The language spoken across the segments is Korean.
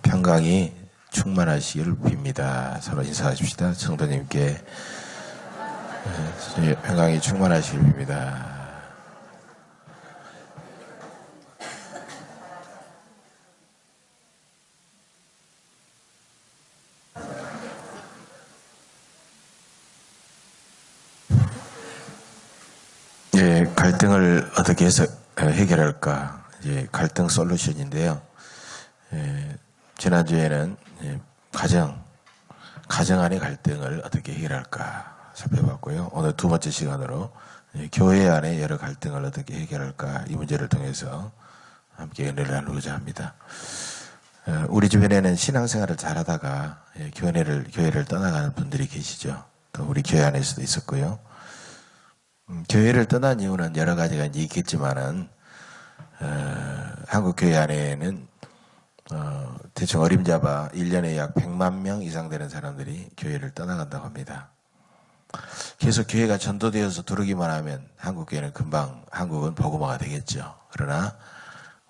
평강이 충만하시기를 빕니다. 서로 인사하십시다. 성도님께 평강이 충만하시기를 빕니다. 갈등을 어떻게 해서 해결할까? 갈등 솔루션인데요. 지난주에는 가정 안의 갈등을 어떻게 해결할까 살펴봤고요. 오늘 두 번째 시간으로 교회 안의 여러 갈등을 어떻게 해결할까 이 문제를 통해서 함께 은혜를 나누고자 합니다. 우리 주변에는 신앙생활을 잘하다가 교회를 떠나가는 분들이 계시죠. 또 우리 교회 안에서도 있었고요. 교회를 떠난 이유는 여러 가지가 있겠지만은 한국 교회 안에는 대충 어림잡아 1년에 약 100만 명 이상 되는 사람들이 교회를 떠나간다고 합니다. 계속 교회가 전도되어서 들어오기만 하면 한국교회는 금방 한국은 복음화가 되겠죠. 그러나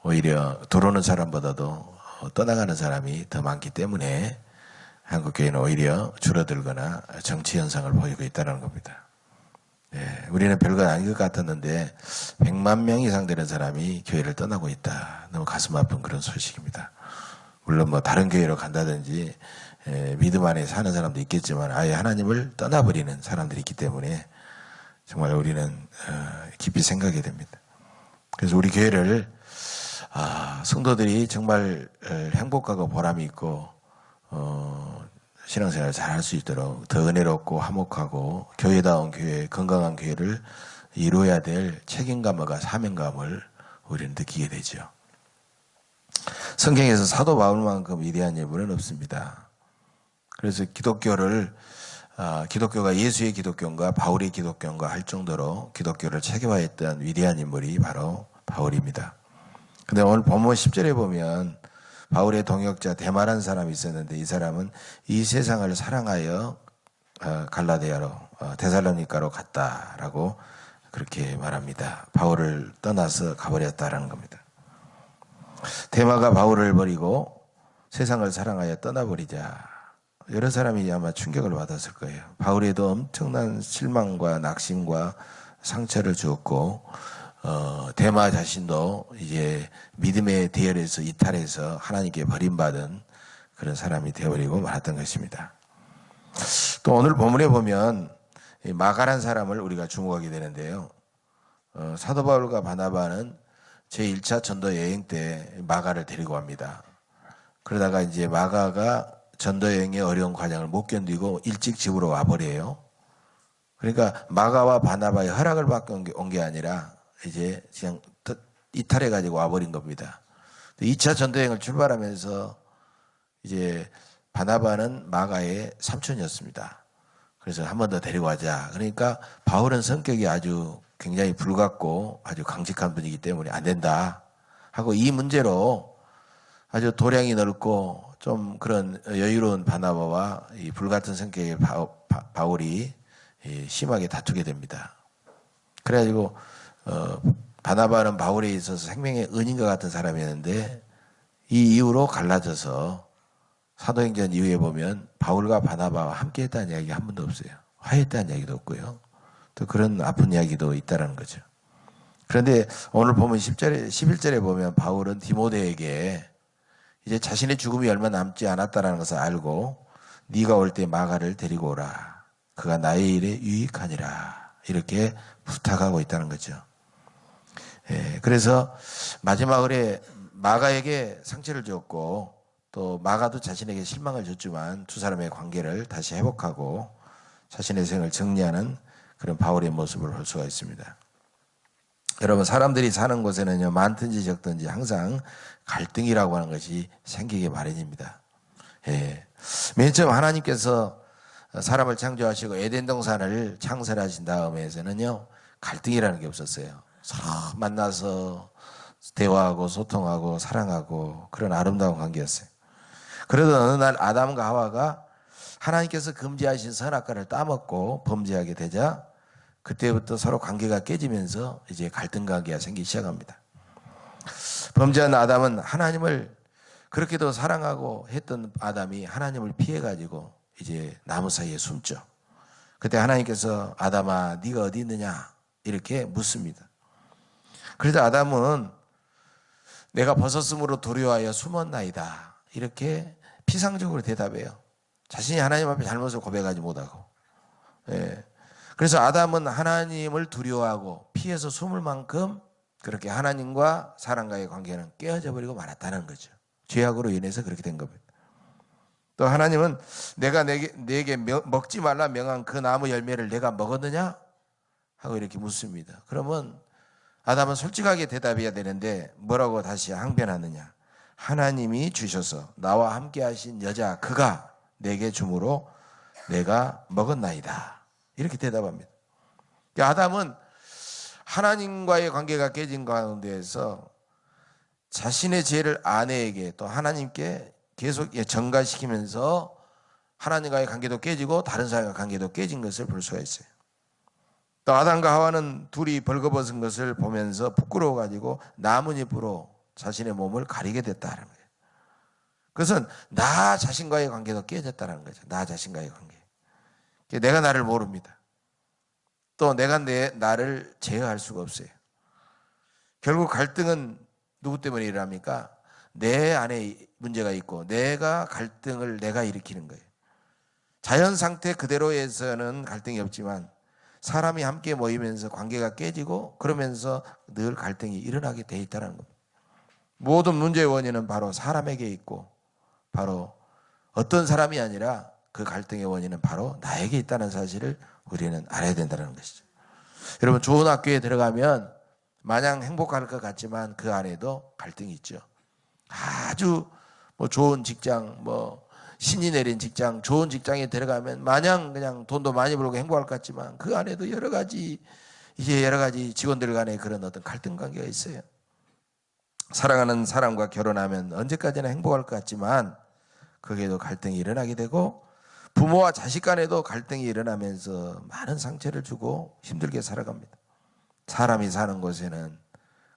오히려 들어오는 사람보다도 떠나가는 사람이 더 많기 때문에 한국교회는 오히려 줄어들거나 정치 현상을 보이고 있다는 겁니다. 우리는 별거 아닌 것 같았는데 100만 명 이상 되는 사람이 교회를 떠나고 있다. 너무 가슴 아픈 그런 소식입니다. 물론 다른 교회로 간다든지 믿음 안에 사는 사람도 있겠지만 아예 하나님을 떠나버리는 사람들이 있기 때문에 정말 우리는 깊이 생각해야 됩니다. 그래서 우리 교회를 성도들이 정말 행복하고 보람이 있고 신앙생활을 잘 할 수 있도록 더 은혜롭고 화목하고 교회다운 교회, 건강한 교회를 이루어야 될 책임감과 사명감을 우리는 느끼게 되죠. 성경에서 사도 바울만큼 위대한 인물은 없습니다. 그래서 기독교가 예수의 기독교인가 바울의 기독교인가 할 정도로 기독교를 체계화했던 위대한 인물이 바로 바울입니다. 근데 오늘 본문 10절에 보면 바울의 동역자 데마라는 사람이 있었는데 이 사람은 이 세상을 사랑하여 갈라디아로 데살로니가로 갔다라고 그렇게 말합니다. 바울을 떠나서 가버렸다라는 겁니다. 데마가 바울을 버리고 세상을 사랑하여 떠나버리자 여러 사람이 아마 충격을 받았을 거예요. 바울에도 엄청난 실망과 낙심과 상처를 주었고 데마 자신도 이제 믿음의 대열에서 이탈해서 하나님께 버림받은 그런 사람이 되어버리고 말았던 것입니다. 또 오늘 본문에 보면 마가란 사람을 우리가 주목하게 되는데요. 사도 바울과 바나바는 제1차 전도 여행 때 마가를 데리고 갑니다. 그러다가 이제 마가가 전도 여행의 어려운 과정을 못 견디고 일찍 집으로 와버려요. 그러니까 마가와 바나바의 허락을 받고 온 게 아니라 이제 그냥 이탈해가지고 와버린 겁니다. 2차 전도여행을 출발하면서 이제 바나바는 마가의 삼촌이었습니다. 그래서 한 번 더 데리고 가자. 그러니까 바울은 성격이 아주 굉장히 불같고 아주 강직한 분이기 때문에 안 된다 하고 이 문제로 아주 도량이 넓고 좀 그런 여유로운 바나바와 이 불같은 성격의 바울이 심하게 다투게 됩니다. 그래가지고 바나바는 바울에 있어서 생명의 은인과 같은 사람이었는데 이 이후로 갈라져서 사도행전 이후에 보면 바울과 바나바와 함께 했다는 이야기가 한 번도 없어요. 화해했다는 이야기도 없고요. 또 그런 아픈 이야기도 있다는 거죠. 그런데 오늘 보면 11절에 보면 바울은 디모데에게 이제 자신의 죽음이 얼마 남지 않았다는 것을 알고 네가 올 때 마가를 데리고 오라. 그가 나의 일에 유익하니라. 이렇게 부탁하고 있다는 거죠. 그래서 마지막에 마가에게 상처를 줬고 또 마가도 자신에게 실망을 줬지만 두 사람의 관계를 다시 회복하고 자신의 생을 정리하는 그런 바울의 모습을 볼 수가 있습니다. 여러분 사람들이 사는 곳에는요 많든지 적든지 항상 갈등이라고 하는 것이 생기기 마련입니다. 맨 처음 하나님께서 사람을 창조하시고 에덴 동산을 창설하신 다음에서는요 갈등이라는 게 없었어요. 서로 만나서 대화하고 소통하고 사랑하고 그런 아름다운 관계였어요. 그러던 어느 날 아담과 하와가 하나님께서 금지하신 선악과를 따먹고 범죄하게 되자 그때부터 서로 관계가 깨지면서 이제 갈등 관계가 생기기 시작합니다. 범죄한 아담은 하나님을 그렇게도 사랑하고 했던 아담이 하나님을 피해가지고 이제 나무 사이에 숨죠. 그때 하나님께서 아담아 네가 어디 있느냐 이렇게 묻습니다. 그래서 아담은 내가 벗었으므로 두려워하여 숨었나이다 이렇게 피상적으로 대답해요. 자신이 하나님 앞에 잘못을 고백하지 못하고. 예. 그래서 아담은 하나님을 두려워하고 피해서 숨을 만큼 그렇게 하나님과 사람과의 관계는 깨어져 버리고 말았다는 거죠. 죄악으로 인해서 그렇게 된 겁니다. 또 하나님은 내가 내게 먹지 말라 명한 그 나무 열매를 내가 먹었느냐? 하고 이렇게 묻습니다. 그러면 아담은 솔직하게 대답해야 되는데 뭐라고 다시 항변하느냐? 하나님이 주셔서 나와 함께 하신 여자 그가 내게 주므로 내가 먹었나이다. 이렇게 대답합니다. 아담은 하나님과의 관계가 깨진 가운데에서 자신의 죄를 아내에게 또 하나님께 계속 전가시키면서 하나님과의 관계도 깨지고 다른 사람과의 관계도 깨진 것을 볼 수가 있어요. 또 아담과 하와는 둘이 벌거벗은 것을 보면서 부끄러워가지고 나뭇잎으로 자신의 몸을 가리게 됐다는 거예요. 그것은 나 자신과의 관계도 깨졌다는 거죠. 나 자신과의 관계. 내가 나를 모릅니다. 또 내가 나를 제어할 수가 없어요. 결국 갈등은 누구 때문에 일어납니까? 내 안에 문제가 있고 내가 갈등을 내가 일으키는 거예요. 자연 상태 그대로에서는 갈등이 없지만 사람이 함께 모이면서 관계가 깨지고 그러면서 늘 갈등이 일어나게 돼 있다는 겁니다. 모든 문제의 원인은 바로 사람에게 있고 바로 어떤 사람이 아니라 그 갈등의 원인은 바로 나에게 있다는 사실을 우리는 알아야 된다는 것이죠. 여러분 좋은 학교에 들어가면 마냥 행복할 것 같지만 그 안에도 갈등이 있죠. 아주 좋은 직장, 신이 내린 직장, 좋은 직장에 들어가면 마냥 그냥 돈도 많이 벌고 행복할 것 같지만 그 안에도 여러 가지 직원들 간의 그런 어떤 갈등 관계가 있어요. 사랑하는 사람과 결혼하면 언제까지나 행복할 것 같지만 거기에도 갈등이 일어나게 되고 부모와 자식 간에도 갈등이 일어나면서 많은 상처를 주고 힘들게 살아갑니다. 사람이 사는 곳에는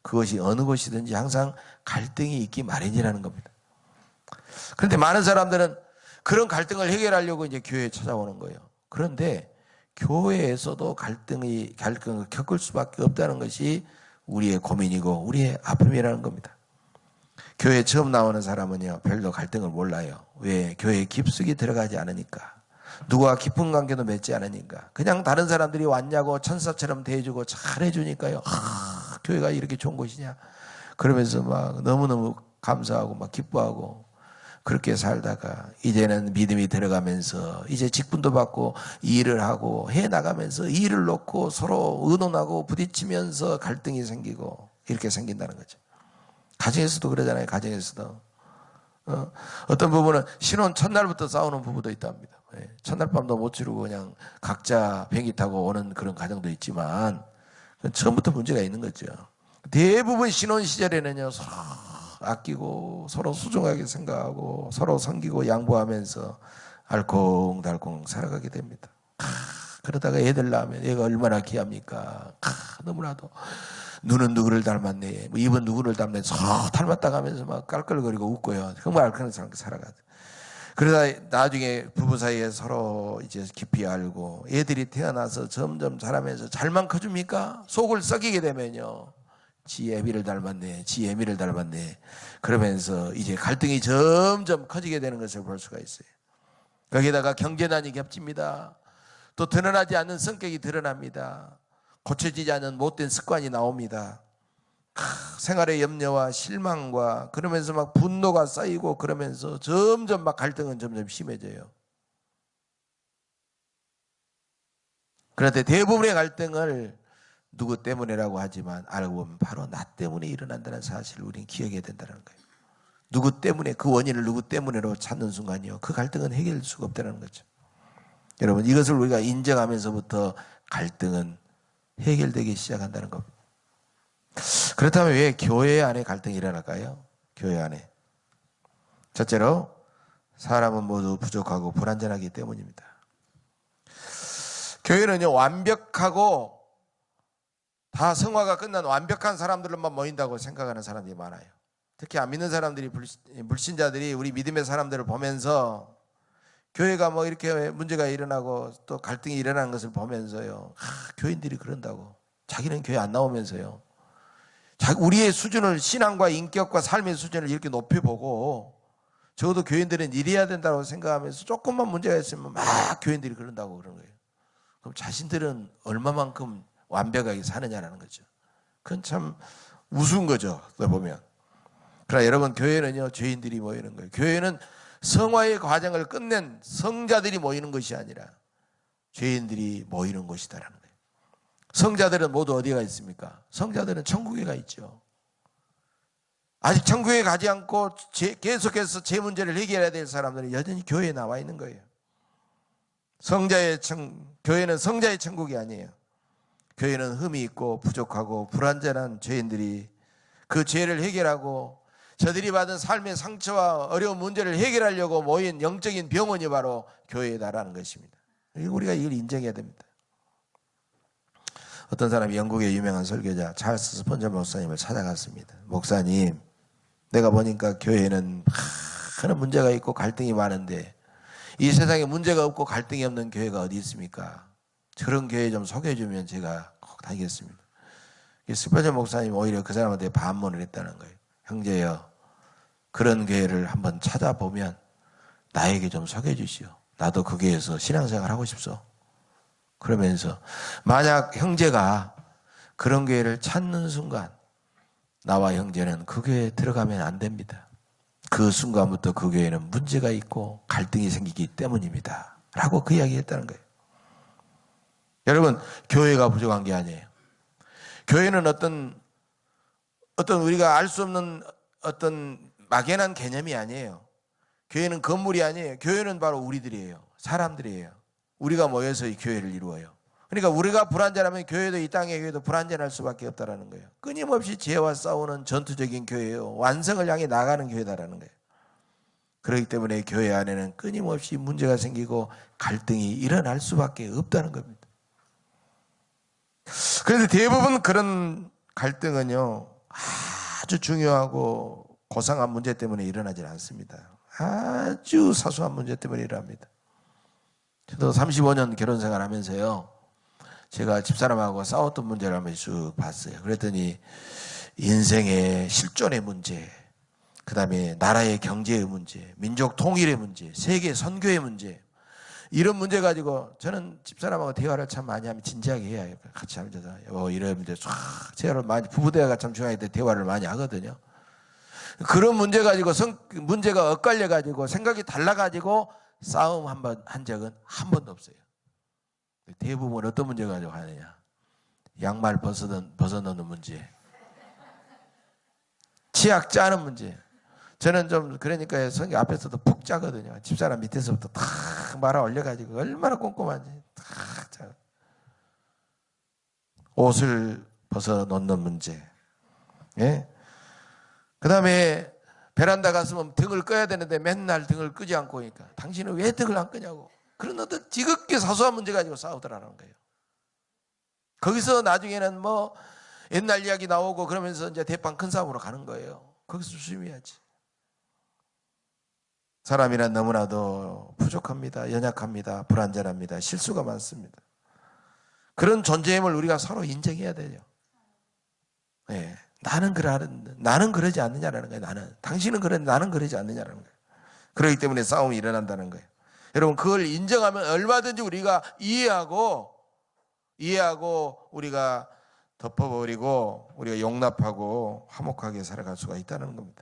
그것이 어느 곳이든지 항상 갈등이 있기 마련이라는 겁니다. 그런데 많은 사람들은 그런 갈등을 해결하려고 이제 교회에 찾아오는 거예요. 그런데 교회에서도 갈등을 겪을 수밖에 없다는 것이 우리의 고민이고 우리의 아픔이라는 겁니다. 교회에 처음 나오는 사람은요 별로 갈등을 몰라요. 왜? 교회에 깊숙이 들어가지 않으니까. 누구와 깊은 관계도 맺지 않으니까. 그냥 다른 사람들이 왔냐고 천사처럼 대해주고 잘해주니까요. 교회가 이렇게 좋은 곳이냐. 그러면서 막 너무너무 감사하고 막 기뻐하고 그렇게 살다가 이제는 믿음이 들어가면서 이제 직분도 받고 일을 하고 해나가면서 일을 놓고 서로 의논하고 부딪히면서 갈등이 생기고 이렇게 생긴다는 거죠. 가정에서도 그러잖아요. 가정에서도. 어떤 부부는 신혼 첫날부터 싸우는 부부도 있답니다. 첫날 밤도 못 치르고 그냥 각자 비행기 타고 오는 그런 가정도 있지만 처음부터 문제가 있는 거죠. 대부분 신혼 시절에는요 서로 아끼고 서로 소중하게 생각하고 서로 섬기고 양보하면서 알콩달콩 살아가게 됩니다. 그러다가 애들 낳으면 얘가 얼마나 귀합니까? 너무나도 눈은 누구를 닮았네, 입은 누구를 닮네, 서로 닮았다고 하면서 막 깔깔거리고 웃고요. 정말 알콩달콩 살아가죠. 그러다 나중에 부부 사이에 서로 이제 깊이 알고 애들이 태어나서 점점 자라면서 잘만 커줍니까? 속을 썩이게 되면요. 지 애미를 닮았네, 지 애미를 닮았네. 그러면서 이제 갈등이 점점 커지게 되는 것을 볼 수가 있어요. 거기에다가 경제난이 겹칩니다. 또 드러나지 않는 성격이 드러납니다. 고쳐지지 않는 못된 습관이 나옵니다. 생활의 염려와 실망과 그러면서 막 분노가 쌓이고 그러면서 점점 막 갈등은 점점 심해져요. 그런데 대부분의 갈등을 누구 때문이라고 하지만 알고 보면 바로 나 때문에 일어난다는 사실을 우리는 기억해야 된다는 거예요. 누구 때문에, 그 원인을 누구 때문에로 찾는 순간이요 그 갈등은 해결될 수가 없다는 거죠. 여러분 이것을 우리가 인정하면서부터 갈등은 해결되기 시작한다는 겁니다. 그렇다면 왜 교회 안에 갈등이 일어날까요? 교회 안에. 첫째로 사람은 모두 부족하고 불완전하기 때문입니다. 교회는요 완벽하고 다 성화가 끝난 완벽한 사람들만 모인다고 생각하는 사람들이 많아요. 특히 안 믿는 사람들이, 불신자들이 우리 믿음의 사람들을 보면서 교회가 뭐 이렇게 문제가 일어나고 또 갈등이 일어나는 것을 보면서요, 교인들이 그런다고. 자기는 교회 안 나오면서요, 우리의 수준을, 신앙과 인격과 삶의 수준을 이렇게 높여보고 적어도 교인들은 이래야 된다고 생각하면서 조금만 문제가 있으면 막 교인들이 그런다고 그러는 거예요. 그럼 자신들은 얼마만큼 완벽하게 사느냐라는 거죠. 그건 참 우스운 거죠, 또 보면. 그러나 여러분, 교회는요, 죄인들이 모이는 거예요. 교회는 성화의 과정을 끝낸 성자들이 모이는 것이 아니라 죄인들이 모이는 곳이다라는 거예요. 성자들은 모두 어디가 있습니까? 성자들은 천국에 가 있죠. 아직 천국에 가지 않고 계속해서 제 문제를 해결해야 될 사람들은 여전히 교회에 나와 있는 거예요. 교회는 성자의 천국이 아니에요. 교회는 흠이 있고 부족하고 불완전한 죄인들이 그 죄를 해결하고 저들이 받은 삶의 상처와 어려운 문제를 해결하려고 모인 영적인 병원이 바로 교회다라는 것입니다. 우리가 이걸 인정해야 됩니다. 어떤 사람이 영국의 유명한 설교자 찰스 스펀저 목사님을 찾아갔습니다. 목사님, 내가 보니까 교회는 많은 문제가 있고 갈등이 많은데 이 세상에 문제가 없고 갈등이 없는 교회가 어디 있습니까? 그런 교회 좀 소개해주면 제가 꼭 다니겠습니다. 스펀저 목사님 오히려 그 사람한테 반문을 했다는 거예요. 형제여, 그런 교회를 한번 찾아보면 나에게 좀 소개해 주시오. 나도 그 교회에서 신앙생활 하고 싶소. 그러면서 만약 형제가 그런 교회를 찾는 순간 나와 형제는 그 교회에 들어가면 안 됩니다. 그 순간부터 그 교회는 문제가 있고 갈등이 생기기 때문입니다. 라고 그 이야기 했다는 거예요. 여러분, 교회가 부족한 게 아니에요. 교회는 어떤 우리가 알 수 없는 어떤 막연한 개념이 아니에요. 교회는 건물이 아니에요. 교회는 바로 우리들이에요. 사람들이에요. 우리가 모여서 이 교회를 이루어요. 그러니까 우리가 불완전하면 교회도, 이 땅의 교회도 불완전할 수밖에 없다는 거예요. 끊임없이 죄와 싸우는 전투적인 교회예요. 완성을 향해 나가는 교회다라는 거예요. 그렇기 때문에 교회 안에는 끊임없이 문제가 생기고 갈등이 일어날 수밖에 없다는 겁니다. 그런데 대부분 그런 갈등은요, 아주 중요하고 고상한 문제 때문에 일어나지 않습니다. 아주 사소한 문제 때문에 일어납니다. 저도 35년 결혼 생활 하면서요, 제가 집사람하고 싸웠던 문제를 한번 쭉 봤어요. 그랬더니 인생의 실존의 문제, 그 다음에 나라의 경제의 문제, 민족 통일의 문제, 세계 선교의 문제, 이런 문제 가지고 저는 집사람하고 대화를 참 많이 하면 진지하게 해야 같이 하면서 이런 문제 쫙 대화를 많이, 부부 대화가 참 중요할 때 대화를 많이 하거든요. 그런 문제 가지고 문제가 엇갈려 가지고 생각이 달라 가지고 싸움 한 적은 한 번도 없어요. 대부분 어떤 문제 가지고 하느냐? 양말 벗어넣는 문제, 치약 짜는 문제. 저는 좀 그러니까 성경 앞에서도 푹 짜거든요. 집사람 밑에서부터 탁 말아 올려가지고 얼마나 꼼꼼한지 탁 짜. 옷을 벗어놓는 문제. 예? 그 다음에 베란다 갔으면 등을 꺼야 되는데 맨날 등을 끄지 않고 오니까 당신은 왜 등을 안 끄냐고. 그런 어떤 지극히 사소한 문제 가지고 싸우더라는 거예요. 거기서 나중에는 뭐 옛날 이야기 나오고 그러면서 이제 대판 큰 싸움으로 가는 거예요. 거기서 조심해야지. 사람이란 너무나도 부족합니다. 연약합니다. 불완전합니다. 실수가 많습니다. 그런 존재임을 우리가 서로 인정해야 되죠. 네. 나는 그러지 않느냐라는 거예요. 당신은 그런데 나는 그러지 않느냐라는 거예요. 그렇기 때문에 싸움이 일어난다는 거예요. 여러분, 그걸 인정하면 얼마든지 우리가 이해하고 우리가 덮어버리고 우리가 용납하고 화목하게 살아갈 수가 있다는 겁니다.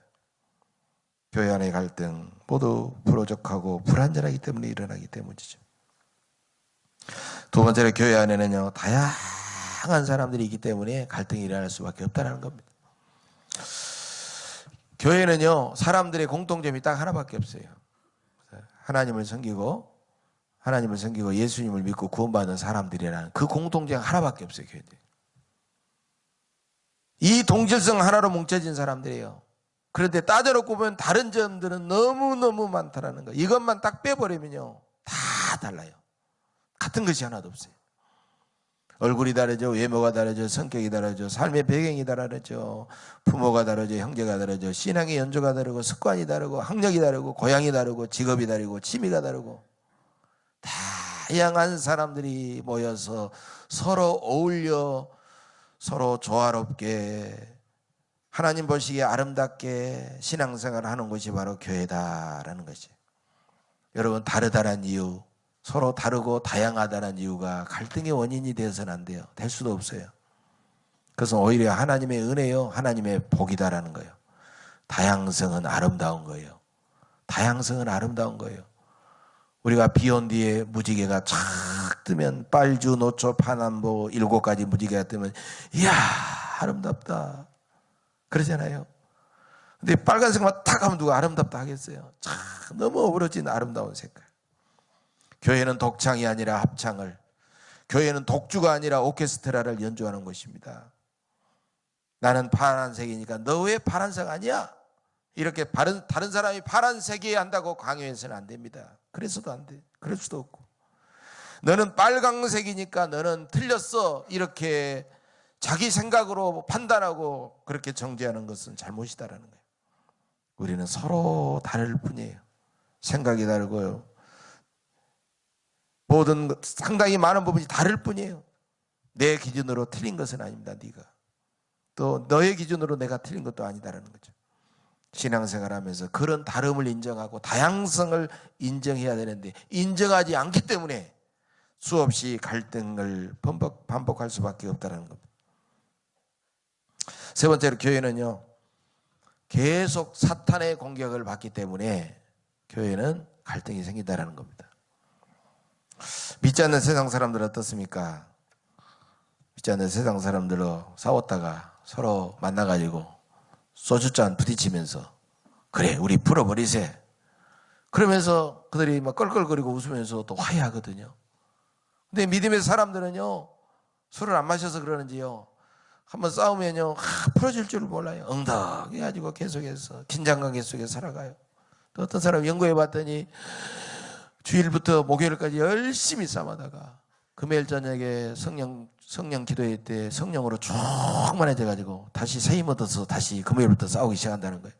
교회 안의 갈등 모두 부족하고 불완전하기 때문에 일어나기 때문이죠. 두 번째로 교회 안에는요, 다양한 사람들이 있기 때문에 갈등이 일어날 수밖에 없다는 겁니다. 교회는요, 사람들의 공통점이 딱 하나밖에 없어요. 하나님을 섬기고 예수님을 믿고 구원받은 사람들이라는 그 공통점 하나밖에 없어요. 교회는. 이 동질성 하나로 뭉쳐진 사람들이에요. 그런데 따져놓고 보면 다른 점들은 너무너무 많다라는 거예요. 이것만 딱 빼버리면요, 다 달라요. 같은 것이 하나도 없어요. 얼굴이 다르죠. 외모가 다르죠. 성격이 다르죠. 삶의 배경이 다르죠. 부모가 다르죠. 형제가 다르죠. 신앙의 연조가 다르고 습관이 다르고 학력이 다르고 고향이 다르고 직업이 다르고 취미가 다르고 다양한 사람들이 모여서 서로 어울려 서로 조화롭게 하나님 보시기에 아름답게 신앙생활을 하는 것이 바로 교회다라는 것이. 여러분, 다르다는 이유, 서로 다르고 다양하다는 이유가 갈등의 원인이 되어서는 안 돼요. 될 수도 없어요. 그것은 오히려 하나님의 은혜요, 하나님의 복이다라는 거예요. 다양성은 아름다운 거예요. 다양성은 아름다운 거예요. 우리가 비 온 뒤에 무지개가 쫙 뜨면 빨주, 노초, 파남보 7가지 무지개가 뜨면 이야 아름답다 그러잖아요. 근데 빨간색만 탁 하면 누가 아름답다 하겠어요? 참 너무 어우러진 아름다운 색깔. 교회는 독창이 아니라 합창을, 교회는 독주가 아니라 오케스트라를 연주하는 것입니다. 나는 파란색이니까 너 왜 파란색 아니야? 이렇게 다른 사람이 파란색이어야 한다고 강요해서는 안 됩니다. 그래서도 안 돼. 그럴 수도 없고. 너는 빨강색이니까 너는 틀렸어. 이렇게 자기 생각으로 판단하고 그렇게 정죄하는 것은 잘못이다라는 거예요. 우리는 서로 다를 뿐이에요. 생각이 다르고요. 모든 상당히 많은 부분이 다를 뿐이에요. 내 기준으로 틀린 것은 아닙니다. 네가. 또 너의 기준으로 내가 틀린 것도 아니다라는 거죠. 신앙생활하면서 그런 다름을 인정하고 다양성을 인정해야 되는데 인정하지 않기 때문에 수없이 갈등을 반복할 수밖에 없다는 겁니다. 세 번째로 교회는요, 계속 사탄의 공격을 받기 때문에 교회는 갈등이 생긴다는 겁니다. 믿지 않는 세상 사람들은 어떻습니까? 믿지 않는 세상 사람들로 싸웠다가 서로 만나가지고 소주잔 부딪히면서 그래 우리 풀어버리세 그러면서 그들이 막 껄껄거리고 웃으면서 또 화해하거든요. 근데 믿음의 사람들은요, 술을 안 마셔서 그러는지요, 한번 싸우면요 풀어질 줄 몰라요. 엉덩 해가지고 계속해서 긴장관계 속에 살아가요. 또 어떤 사람 연구해 봤더니 주일부터 목요일까지 열심히 싸우다가 금요일 저녁에 성령 기도회 때 성령으로 충만해져가지고 다시 새 힘 얻어서 다시 금요일부터 싸우기 시작한다는 거예요.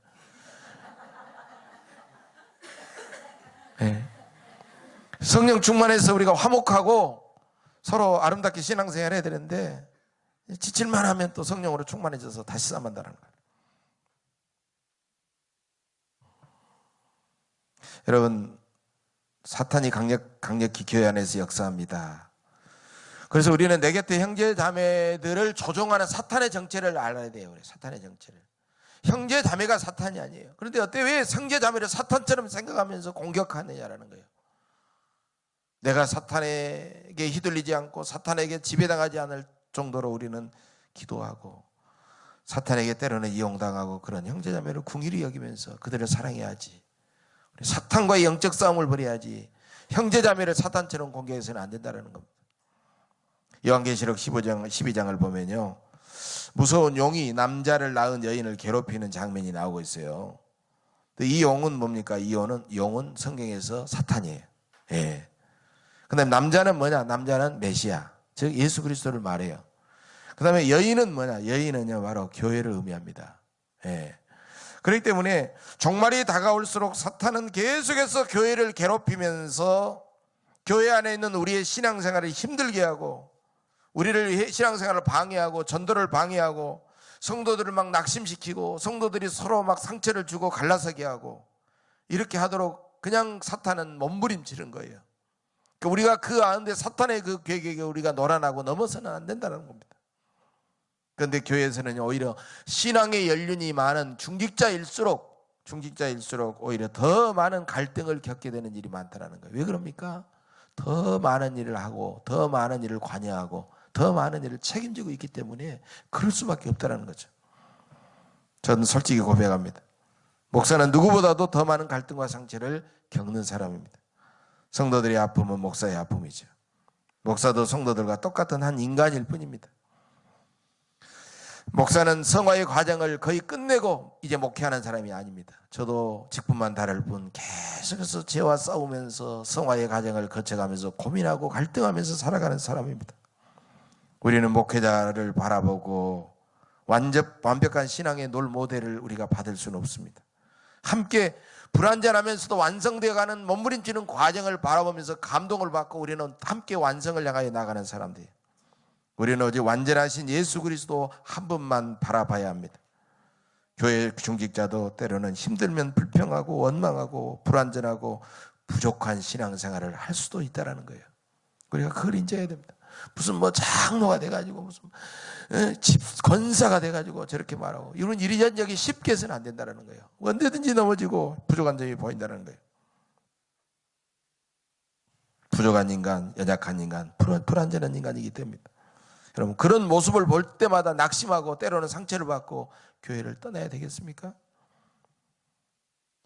네. 성령 충만해서 우리가 화목하고 서로 아름답게 신앙생활 해야 되는데 지칠만 하면 또 성령으로 충만해져서 다시 싸움한다는 거예요. 여러분, 사탄이 강력히 교회 안에서 역사합니다. 그래서 우리는 내 곁에 형제 자매들을 조종하는 사탄의 정체를 알아야 돼요. 사탄의 정체를. 형제 자매가 사탄이 아니에요. 그런데 왜 형제 자매를 사탄처럼 생각하면서 공격하느냐라는 거예요. 내가 사탄에게 휘둘리지 않고 사탄에게 지배당하지 않을 정도로 우리는 기도하고 사탄에게 때로는 이용당하고 그런 형제 자매를 궁일이 여기면서 그들을 사랑해야지. 사탄과의 영적 싸움을 벌여야지. 형제 자매를 사탄처럼 공격해서는 안 된다는 겁니다. 요한계시록 12장을 보면요, 무서운 용이 남자를 낳은 여인을 괴롭히는 장면이 나오고 있어요. 이 용은 뭡니까? 이 용은 성경에서 사탄이에요. 예. 그 다음에 남자는 뭐냐? 남자는 메시아, 즉 예수 그리스도를 말해요. 그 다음에 여인은 뭐냐? 여인은요 바로 교회를 의미합니다. 예. 그렇기 때문에 종말이 다가올수록 사탄은 계속해서 교회를 괴롭히면서 교회 안에 있는 우리의 신앙생활을 힘들게 하고 우리를 신앙생활을 방해하고 전도를 방해하고 성도들을 막 낙심시키고 성도들이 서로 막 상처를 주고 갈라서게 하고 이렇게 하도록 그냥 사탄은 몸부림치는 거예요. 그러니까 우리가 그 가운데 사탄의 그 계획에 우리가 놀아나고 넘어서는 안 된다는 겁니다. 그런데 교회에서는 오히려 신앙의 연륜이 많은 중직자일수록 오히려 더 많은 갈등을 겪게 되는 일이 많다는 거예요. 왜 그럽니까? 더 많은 일을 하고 더 많은 일을 관여하고 더 많은 일을 책임지고 있기 때문에 그럴 수밖에 없다는 거죠. 저는 솔직히 고백합니다. 목사는 누구보다도 더 많은 갈등과 상처를 겪는 사람입니다. 성도들의 아픔은 목사의 아픔이죠. 목사도 성도들과 똑같은 한 인간일 뿐입니다. 목사는 성화의 과정을 거의 끝내고 이제 목회하는 사람이 아닙니다. 저도 직분만 다를 뿐 계속해서 죄와 싸우면서 성화의 과정을 거쳐가면서 고민하고 갈등하면서 살아가는 사람입니다. 우리는 목회자를 바라보고 완벽한 신앙의 롤 모델을 우리가 받을 수는 없습니다. 함께 불완전하면서도 완성되어가는 몸부림치는 과정을 바라보면서 감동을 받고 우리는 함께 완성을 향하여 나가는 사람들이에요. 우리는 오직 완전하신 예수 그리스도 한 분만 바라봐야 합니다. 교회 중직자도 때로는 힘들면 불평하고 원망하고 불완전하고 부족한 신앙생활을 할 수도 있다는 거예요. 우리가 그걸 인정해야 됩니다. 무슨 뭐 장로가 돼가지고 무슨 집 권사가 돼가지고 저렇게 말하고 이런 이리저리 쉽게 해서는 안 된다는 거예요. 언제든지 넘어지고 부족한 점이 보인다는 거예요. 부족한 인간, 연약한 인간, 불완전한 인간이기 때문에 여러분 그런 모습을 볼 때마다 낙심하고 때로는 상처를 받고 교회를 떠나야 되겠습니까?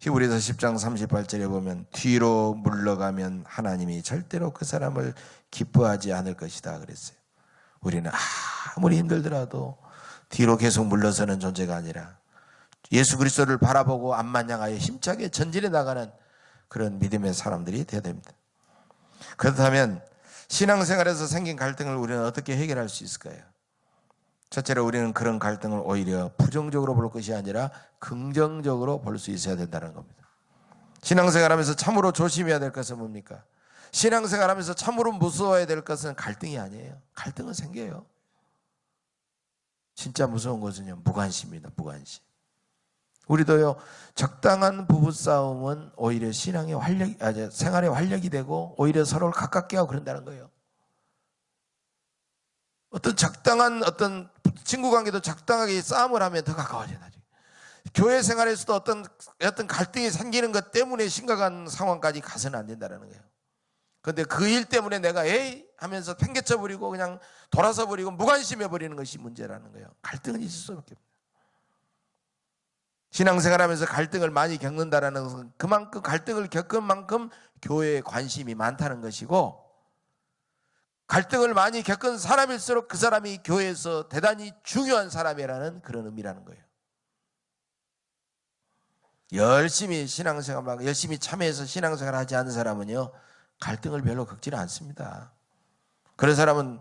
히브리서 10장 38절에 보면 뒤로 물러가면 하나님이 절대로 그 사람을 기뻐하지 않을 것이다 그랬어요. 우리는 아무리 힘들더라도 뒤로 계속 물러서는 존재가 아니라 예수 그리스도를 바라보고 앞만향하여 힘차게 전진해 나가는 그런 믿음의 사람들이 되어야 됩니다. 그렇다면 신앙생활에서 생긴 갈등을 우리는 어떻게 해결할 수 있을까요? 첫째로 우리는 그런 갈등을 오히려 부정적으로 볼 것이 아니라 긍정적으로 볼 수 있어야 된다는 겁니다. 신앙생활하면서 참으로 조심해야 될 것은 뭡니까? 신앙생활하면서 참으로 무서워야 될 것은 갈등이 아니에요. 갈등은 생겨요. 진짜 무서운 것은요, 무관심입니다. 무관심. 우리도요, 적당한 부부싸움은 오히려 생활의 활력이 되고 오히려 서로를 가깝게 하고 그런다는 거예요. 적당한 친구 관계도 적당하게 싸움을 하면 더 가까워져요. 나중에. 교회 생활에서도 어떤 갈등이 생기는 것 때문에 심각한 상황까지 가서는 안 된다는 거예요. 그런데 그 일 때문에 내가 에이 하면서 팽개쳐 버리고 그냥 돌아서 버리고 무관심해 버리는 것이 문제라는 거예요. 갈등은 있을 수밖에 없어요. 신앙생활하면서 갈등을 많이 겪는다라는 것은 그만큼 갈등을 겪은 만큼 교회에 관심이 많다는 것이고, 갈등을 많이 겪은 사람일수록 그 사람이 교회에서 대단히 중요한 사람이라는 그런 의미라는 거예요. 열심히 신앙생활, 열심히 참여해서 신앙생활 하지 않는 사람은요, 갈등을 별로 겪지는 않습니다. 그런 사람은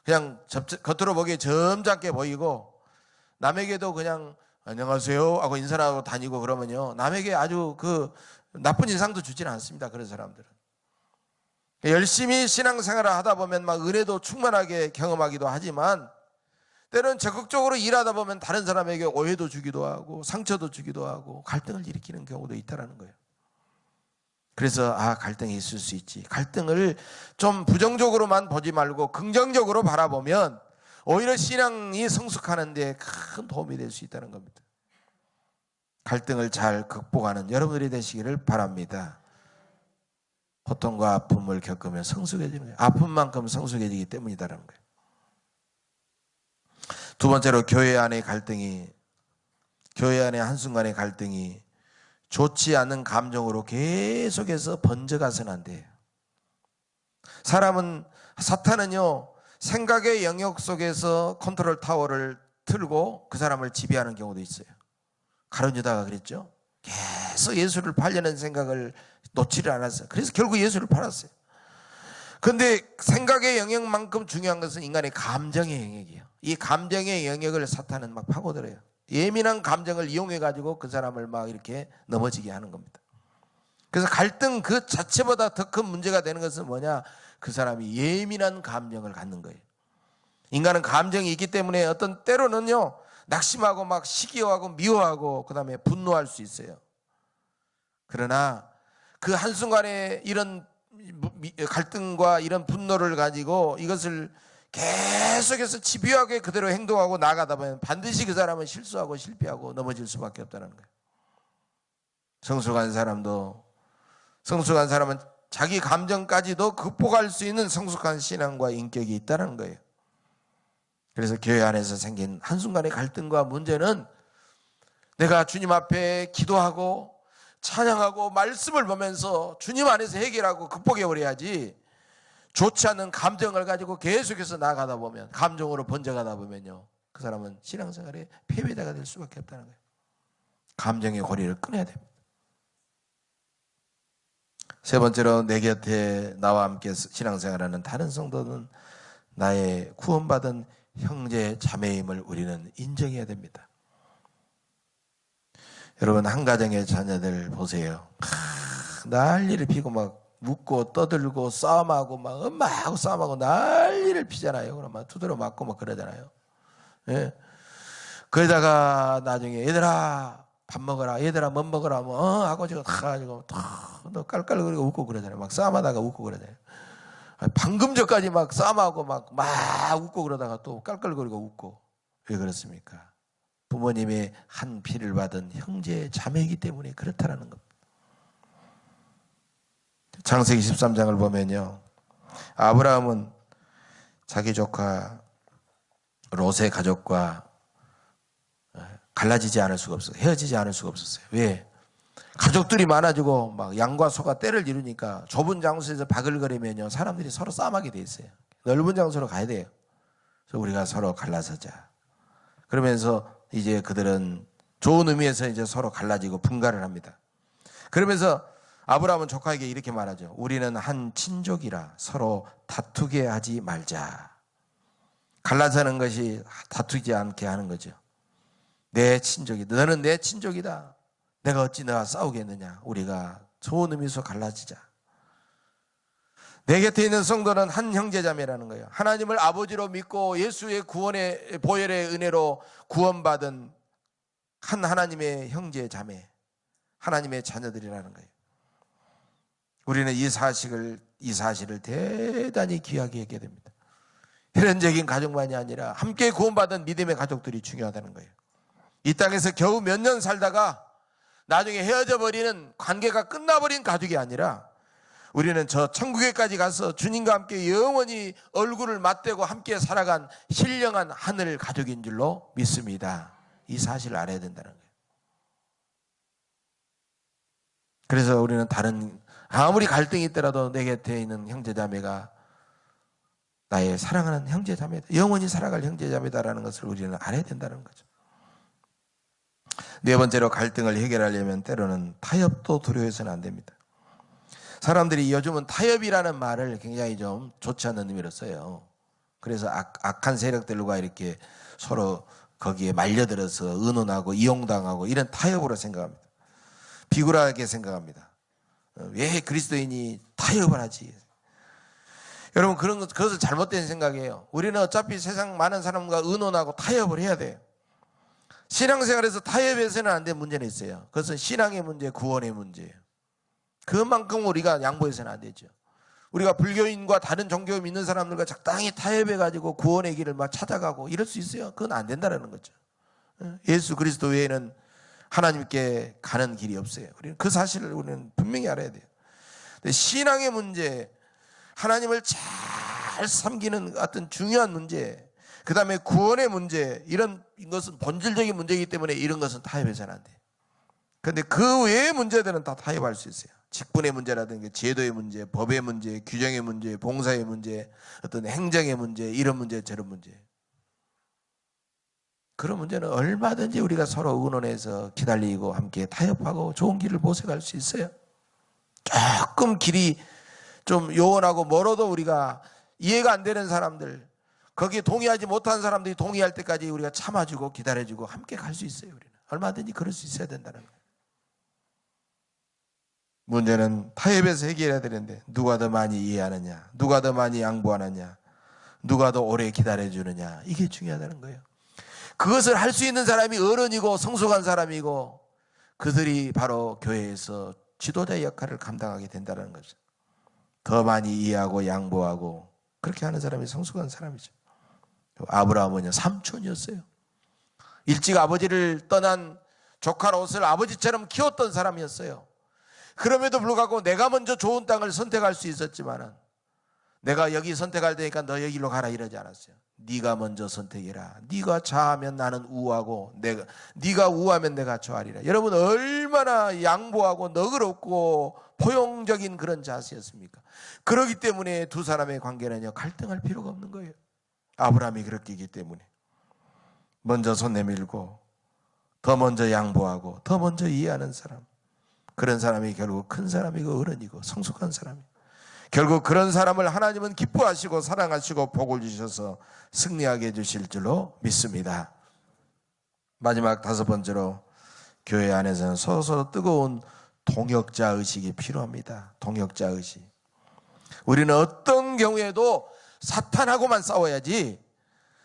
그냥 겉으로 보기에 점잖게 보이고 남에게도 그냥 안녕하세요 하고 인사하고 다니고 그러면요, 남에게 아주 나쁜 인상도 주지는 않습니다. 그런 사람들은 열심히 신앙생활을 하다 보면 막 은혜도 충만하게 경험하기도 하지만 때로는 적극적으로 일하다 보면 다른 사람에게 오해도 주기도 하고 상처도 주기도 하고 갈등을 일으키는 경우도 있다는 거예요. 그래서 갈등이 있을 수 있지. 갈등을 좀 부정적으로만 보지 말고 긍정적으로 바라보면 오히려 신앙이 성숙하는 데 큰 도움이 될 수 있다는 겁니다. 갈등을 잘 극복하는 여러분들이 되시기를 바랍니다. 고통과 아픔을 겪으면 성숙해지는 거예요. 아픔만큼 성숙해지기 때문이다라는 거예요. 두 번째로 교회 안의 한순간의 갈등이 좋지 않은 감정으로 계속해서 번져가서는 안 돼요. 사탄은요, 생각의 영역 속에서 컨트롤 타워를 틀고 그 사람을 지배하는 경우도 있어요. 가룟 유다가 그랬죠. 계속 예수를 팔려는 생각을 놓지를 않았어요. 그래서 결국 예수를 팔았어요. 그런데 생각의 영역만큼 중요한 것은 인간의 감정의 영역이에요. 이 감정의 영역을 사탄은 막 파고들어요. 예민한 감정을 이용해가지고 그 사람을 막 이렇게 넘어지게 하는 겁니다. 그래서 갈등 그 자체보다 더 큰 문제가 되는 것은 뭐냐? 그 사람이 예민한 감정을 갖는 거예요. 인간은 감정이 있기 때문에 때로는요, 낙심하고 막 시기하고 미워하고 그 다음에 분노할 수 있어요. 그러나 그 한순간에 이런 갈등과 이런 분노를 가지고 이것을 계속해서 집요하게 그대로 행동하고 나가다 보면 반드시 그 사람은 실수하고 실패하고 넘어질 수밖에 없다는 거예요. 성숙한 사람은 자기 감정까지도 극복할 수 있는 성숙한 신앙과 인격이 있다는 거예요. 그래서 교회 안에서 생긴 한순간의 갈등과 문제는 내가 주님 앞에 기도하고 찬양하고 말씀을 보면서 주님 안에서 해결하고 극복해버려야지, 좋지 않은 감정을 가지고 계속해서 나가다 보면, 감정으로 번져가다 보면요, 그 사람은 신앙생활에 패배자가 될 수밖에 없다는 거예요. 감정의 고리를 끊어야 됩니다. 세 번째로 내 곁에 나와 함께 신앙생활하는 다른 성도는 나의 구원받은 형제 자매임을 우리는 인정해야 됩니다. 여러분, 한 가정의 자녀들 보세요. 난리를 피고 막 묻고 떠들고 싸움하고 막 엄마하고 싸움하고 난리를 피잖아요. 그럼 막 두드려 맞고 막 그러잖아요. 예. 그러다가 나중에 얘들아 밥 먹어라, 얘들아 뭐 먹어라 뭐 하고 지금 다 가지고 너 깔깔거리고 웃고 그러잖아요. 막 싸움하다가 웃고 그러잖아요. 방금 전까지 막 싸움하고 막 웃고 그러다가 또 깔깔거리고 웃고. 왜 그렇습니까? 부모님의 한 피를 받은 형제 자매이기 때문에 그렇다라는 겁니다. 창세기 13장을 보면요, 아브라함은 자기 조카 롯의 가족과 갈라지지 않을 수가 없어요. 헤어지지 않을 수가 없었어요. 왜? 가족들이 많아지고 막 양과 소가 떼를 이루니까 좁은 장소에서 바글거리면요, 사람들이 서로 싸움하게 돼 있어요. 넓은 장소로 가야 돼요. 그래서 우리가 서로 갈라서자. 그러면서 이제 그들은 좋은 의미에서 이제 서로 갈라지고 분가를 합니다. 그러면서 아브라함은 조카에게 이렇게 말하죠. 우리는 한 친족이라 서로 다투게 하지 말자. 갈라서는 것이 다투지 않게 하는 거죠. 내 친족이다. 너는 내 친족이다. 내가 어찌 너와 싸우겠느냐. 우리가 좋은 의미에서 갈라지자. 내 곁에 있는 성도는 한 형제자매라는 거예요. 하나님을 아버지로 믿고 예수의 구원의 보혈의 은혜로 구원받은 한 하나님의 형제자매, 하나님의 자녀들이라는 거예요. 우리는 이 사실을 대단히 귀하게 여겨야 됩니다. 혈연적인 가족만이 아니라 함께 구원받은 믿음의 가족들이 중요하다는 거예요. 이 땅에서 겨우 몇 년 살다가 나중에 헤어져 버리는, 관계가 끝나버린 가족이 아니라 우리는 저 천국에까지 가서 주님과 함께 영원히 얼굴을 맞대고 함께 살아간 신령한 하늘 가족인 줄로 믿습니다. 이 사실을 알아야 된다는 거예요. 그래서 우리는 아무리 갈등이 있더라도 내 곁에 있는 형제자매가 나의 사랑하는 형제자매다, 영원히 살아갈 형제자매다라는 것을 우리는 알아야 된다는 거죠. 네 번째로, 갈등을 해결하려면 때로는 타협도 두려워해서는 안 됩니다. 사람들이 요즘은 타협이라는 말을 굉장히 좀 좋지 않는 의미로 써요. 그래서 악한 세력들과 이렇게 서로 거기에 말려들어서 의논하고 이용당하고 이런 타협으로 생각합니다. 비굴하게 생각합니다. 왜 그리스도인이 타협을 하지? 여러분, 그것은 잘못된 생각이에요. 우리는 어차피 세상 많은 사람과 의논하고 타협을 해야 돼요. 신앙생활에서 타협해서는 안 되는 문제는 있어요. 그것은 신앙의 문제, 구원의 문제예요. 그만큼 우리가 양보해서는 안 되죠. 우리가 불교인과 다른 종교 믿는 사람들과 적당히 타협해가지고 구원의 길을 막 찾아가고 이럴 수 있어요. 그건 안 된다는 거죠. 예수 그리스도 외에는 하나님께 가는 길이 없어요. 우리는 그 사실을 우리는 분명히 알아야 돼요. 근데 신앙의 문제, 하나님을 잘 섬기는 어떤 중요한 문제, 그 다음에 구원의 문제, 이런 것은 본질적인 문제이기 때문에 이런 것은 타협해서는 안 돼요. 그런데 그 외의 문제들은 다 타협할 수 있어요. 직분의 문제라든가 제도의 문제, 법의 문제, 규정의 문제, 봉사의 문제, 어떤 행정의 문제, 이런 문제, 저런 문제. 그런 문제는 얼마든지 우리가 서로 의논해서 기다리고 함께 타협하고 좋은 길을 모색할 수 있어요. 조금 길이 좀 요원하고 멀어도 우리가 이해가 안 되는 사람들, 거기에 동의하지 못한 사람들이 동의할 때까지 우리가 참아주고 기다려주고 함께 갈 수 있어요. 우리는 얼마든지 그럴 수 있어야 된다는 거예요. 문제는 타협해서 해결해야 되는데 누가 더 많이 이해하느냐, 누가 더 많이 양보하느냐, 누가 더 오래 기다려주느냐, 이게 중요하다는 거예요. 그것을 할 수 있는 사람이 어른이고 성숙한 사람이고 그들이 바로 교회에서 지도자의 역할을 감당하게 된다는 거죠. 더 많이 이해하고 양보하고 그렇게 하는 사람이 성숙한 사람이죠. 아브라함은요, 삼촌이었어요. 일찍 아버지를 떠난 조카 롯을 아버지처럼 키웠던 사람이었어요. 그럼에도 불구하고 내가 먼저 좋은 땅을 선택할 수 있었지만 내가 여기 선택할 테니까 너 여기로 가라 이러지 않았어요. 네가 먼저 선택해라. 네가 좌하면 나는 우하고 네가 우하면 내가 좌하리라. 여러분, 얼마나 양보하고 너그럽고 포용적인 그런 자세였습니까? 그렇기 때문에 두 사람의 관계는요, 갈등할 필요가 없는 거예요. 아브라함이 그렇게 했기 때문에 먼저 손 내밀고 더 먼저 양보하고 더 먼저 이해하는 사람, 그런 사람이 결국 큰 사람이고 어른이고 성숙한 사람이에요. 결국 그런 사람을 하나님은 기뻐하시고 사랑하시고 복을 주셔서 승리하게 해주실 줄로 믿습니다. 마지막 다섯 번째로, 교회 안에서는 서로 뜨거운 동역자 의식이 필요합니다. 동역자 의식. 우리는 어떤 경우에도 사탄하고만 싸워야지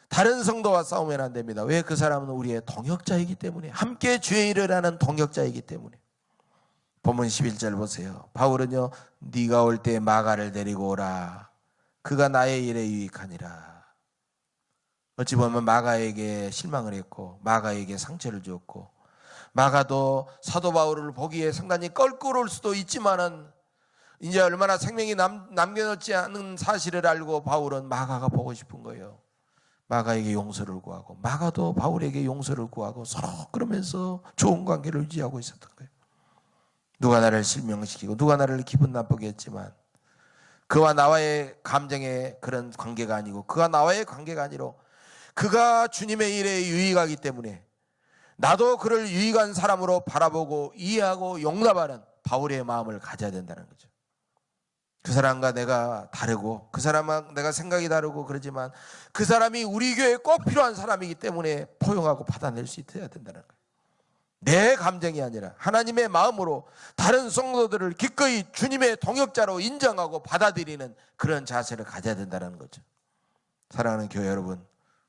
다른 성도와 싸우면 안 됩니다. 왜? 그 사람은 우리의 동역자이기 때문에, 함께 주의 일을 하는 동역자이기 때문에. 본문 11절 보세요. 바울은요, 네가 올 때 마가를 데리고 오라. 그가 나의 일에 유익하니라. 어찌 보면 마가에게 실망을 했고 마가에게 상처를 주었고, 마가도 사도 바울을 보기에 상당히 껄끄러울 수도 있지만은 이제 얼마나 생명이 남겨놓지 않은 사실을 알고 바울은 마가가 보고 싶은 거예요. 마가에게 용서를 구하고, 마가도 바울에게 용서를 구하고, 서로 그러면서 좋은 관계를 유지하고 있었던 거예요. 누가 나를 실명시키고 누가 나를 기분 나쁘게 했지만 그와 나와의 감정의 그런 관계가 아니고, 그가 나와의 관계가 아니라 그가 주님의 일에 유익하기 때문에 나도 그를 유익한 사람으로 바라보고 이해하고 용납하는 바울의 마음을 가져야 된다는 거죠. 그 사람과 내가 다르고, 그 사람과 내가 생각이 다르고 그러지만 그 사람이 우리 교회에 꼭 필요한 사람이기 때문에 포용하고 받아낼 수 있어야 된다는 거예요. 내 감정이 아니라 하나님의 마음으로 다른 성도들을 기꺼이 주님의 동역자로 인정하고 받아들이는 그런 자세를 가져야 된다는 거죠. 사랑하는 교회 여러분,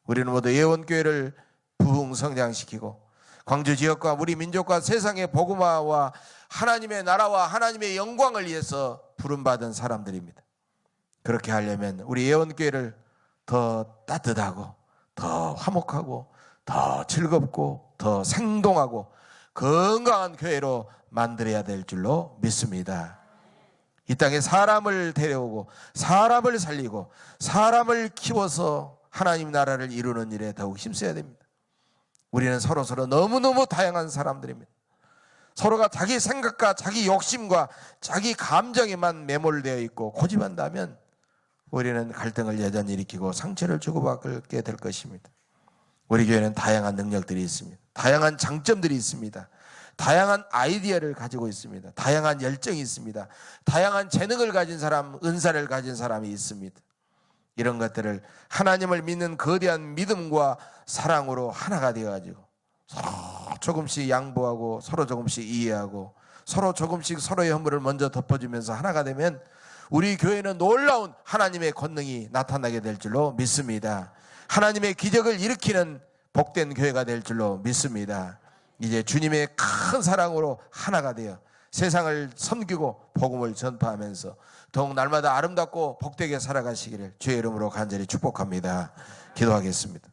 우리는 모두 예원교회를 부흥 성장시키고 광주 지역과 우리 민족과 세상의 복음화와 하나님의 나라와 하나님의 영광을 위해서 부름받은 사람들입니다. 그렇게 하려면 우리 예원교회를 더 따뜻하고 더 화목하고 더 즐겁고 더 생동하고 건강한 교회로 만들어야 될 줄로 믿습니다. 이 땅에 사람을 데려오고 사람을 살리고 사람을 키워서 하나님 나라를 이루는 일에 더욱 힘써야 됩니다. 우리는 서로 너무너무 다양한 사람들입니다. 서로가 자기 생각과 자기 욕심과 자기 감정에만 매몰되어 있고 고집한다면 우리는 갈등을 여전히 일으키고 상처를 주고받게 될 것입니다. 우리 교회는 다양한 능력들이 있습니다. 다양한 장점들이 있습니다. 다양한 아이디어를 가지고 있습니다. 다양한 열정이 있습니다. 다양한 재능을 가진 사람, 은사를 가진 사람이 있습니다. 이런 것들을 하나님을 믿는 거대한 믿음과 사랑으로 하나가 되어가지고 서로 조금씩 양보하고 서로 조금씩 이해하고 서로 조금씩 서로의 허물을 먼저 덮어주면서 하나가 되면 우리 교회는 놀라운 하나님의 권능이 나타나게 될 줄로 믿습니다. 하나님의 기적을 일으키는 복된 교회가 될 줄로 믿습니다. 이제 주님의 큰 사랑으로 하나가 되어 세상을 섬기고 복음을 전파하면서 더욱 날마다 아름답고 복되게 살아가시기를 주의 이름으로 간절히 축복합니다. 기도하겠습니다.